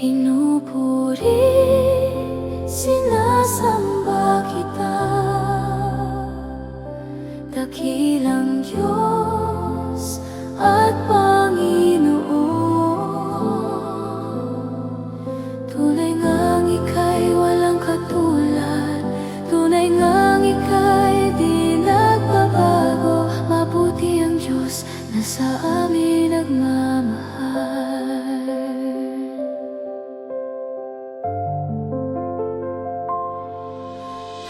Pinupuri, sinasamba kita, dakilang Diyos at Panginoon. Tunay ngang ika'y walang katulad, tunay ngang ika'y di nagbabago. Mabuti ang Diyos na sa amin nagmamahal.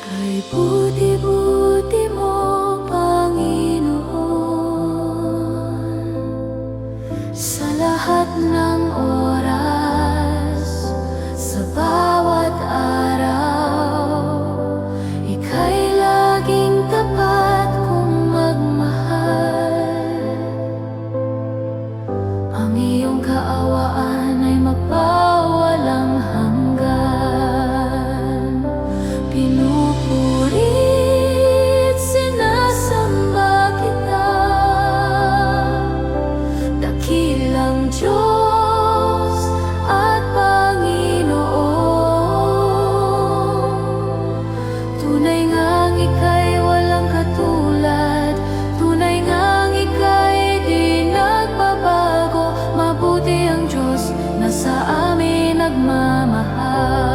Kay buti-buti mo, Panginoon, sa lahat ng oras, sa bawat araw, ika'y laging tapat kong magmahal. Ang iyong kaawaan ay magpawalang hanggan. Pinupurit, sinasamba kita, dakilang Diyos at Panginoon. Tunay ngang ika'y walang katulad, tunay ngang ika'y di nagbabago. Mabuti ang Diyos na sa amin nagmamahal.